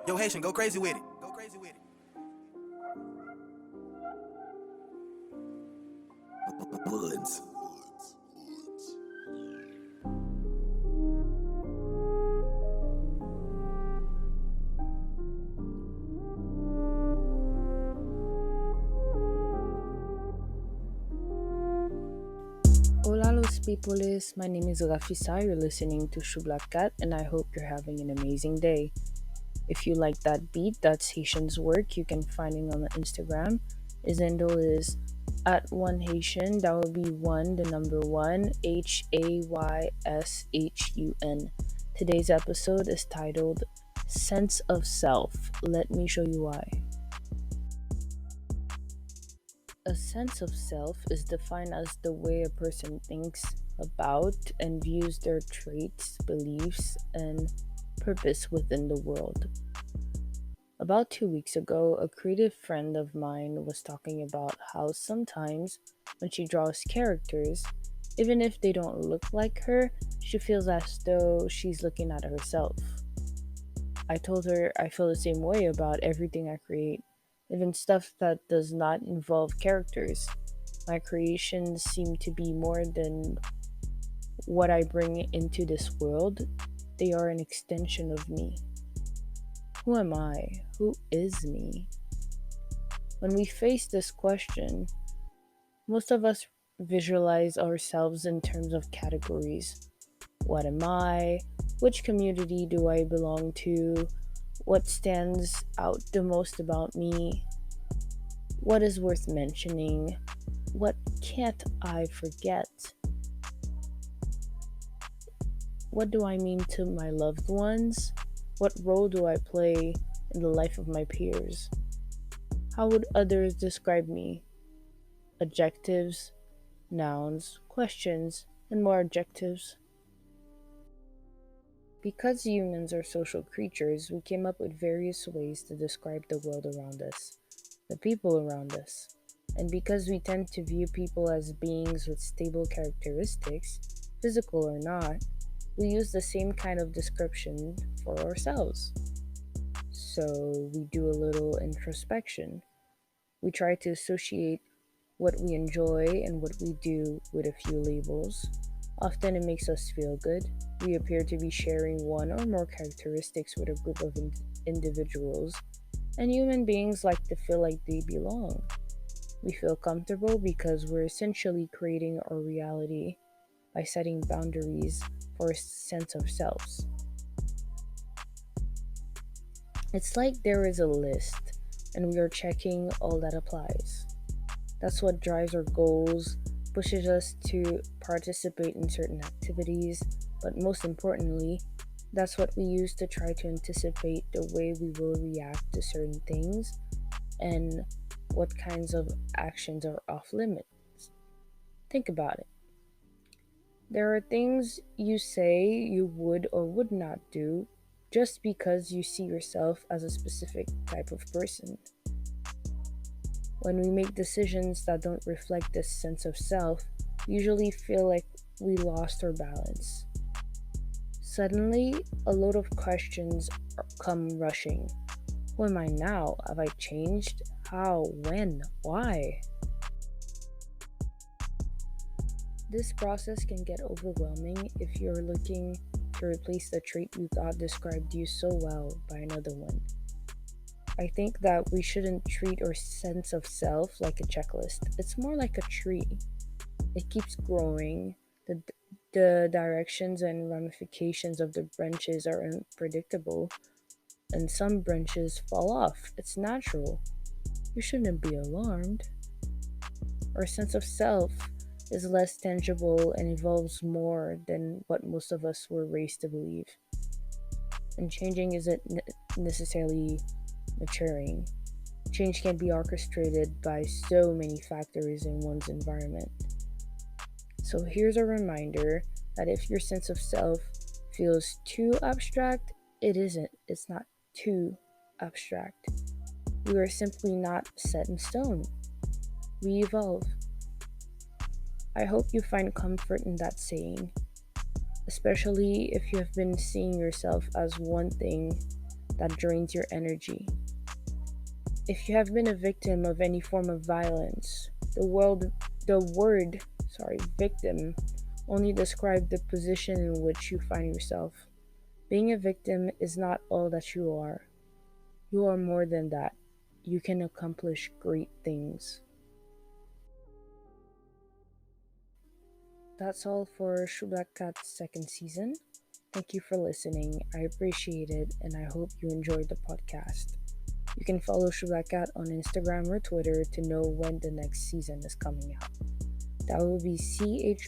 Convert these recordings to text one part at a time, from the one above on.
Yo, Haitian, go crazy with it. Go crazy with it. Woods. Hola los peoples, my name is Rafisa, you're listening to Choublak4 and I hope you're having an amazing day. If you like that beat, that's Haitian's work, you can find him on Instagram. His handle is at one Haitian, that would be one, the number one, Hayshun. Today's episode is titled Sense of Self. Let me show you why. A sense of self is defined as the way a person thinks about and views their traits, beliefs, and purpose within the world. About 2 weeks ago, a creative friend of mine was talking about how sometimes when she draws characters, even if they don't look like her, she feels as though she's looking at herself. I told her I feel the same way about everything I create, even stuff that does not involve characters. My creations seem to be more than what I bring into this world, they are an extension of me. Who am I? Who is me? When we face this question, most of us visualize ourselves in terms of categories. What am I? Which community do I belong to? What stands out the most about me? What is worth mentioning? What can't I forget? What do I mean to my loved ones? What role do I play in the life of my peers? How would others describe me? Adjectives, nouns, questions, and more adjectives. Because humans are social creatures, we came up with various ways to describe the world around us, the people around us. And because we tend to view people as beings with stable characteristics, physical or not, we use the same kind of description for ourselves. So we do a little introspection. We try to associate what we enjoy and what we do with a few labels. Often it makes us feel good. We appear to be sharing one or more characteristics with a group of individuals, and human beings like to feel like they belong. We feel comfortable because we're essentially creating our reality by setting boundaries for a sense of selves. It's like there is a list, and we are checking all that applies. That's what drives our goals, pushes us to participate in certain activities, but most importantly, that's what we use to try to anticipate the way we will react to certain things and what kinds of actions are off limits. Think about it. There are things you say you would or would not do just because you see yourself as a specific type of person. When we make decisions that don't reflect this sense of self, we usually feel like we lost our balance. Suddenly, a load of questions come rushing. Who am I now? Have I changed? How? When? Why? This process can get overwhelming if you're looking to replace the trait you thought described you so well by another one. I think that we shouldn't treat our sense of self like a checklist. It's more like a tree. It keeps growing. The directions and ramifications of the branches are unpredictable, and some branches fall off. It's natural. You shouldn't be alarmed. Our sense of self is less tangible and evolves more than what most of us were raised to believe. And changing isn't necessarily maturing. Change can be orchestrated by so many factors in one's environment. So here's a reminder that if your sense of self feels too abstract, it isn't. It's not too abstract. We are simply not set in stone. We evolve. I hope you find comfort in that saying, especially if you have been seeing yourself as one thing that drains your energy. If you have been a victim of any form of violence, the word, victim only describes the position in which you find yourself. Being a victim is not all that you are. You are more than that. You can accomplish great things. That's all for Choublak4's second season. Thank you for listening. I appreciate it and I hope you enjoyed the podcast. You can follow Choublak4 on Instagram or Twitter to know when the next season is coming out. That will be Choublak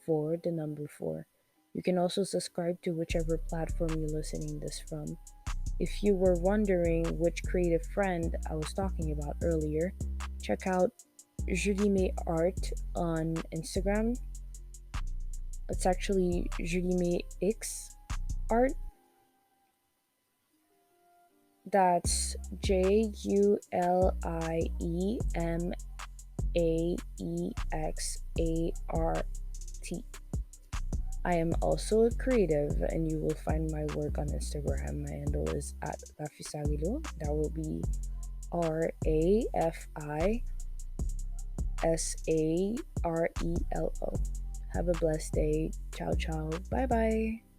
for the number 4. You can also subscribe to whichever platform you're listening this from. If you were wondering which creative friend I was talking about earlier, check out Julie May Art on Instagram. It's actually Julie May X Art. That's JuliemaExArt. I am also a creative, and you will find my work on Instagram. My handle is at Rafisarilo. That will be RAFISARELO. Have a blessed day. Ciao, ciao. Bye bye.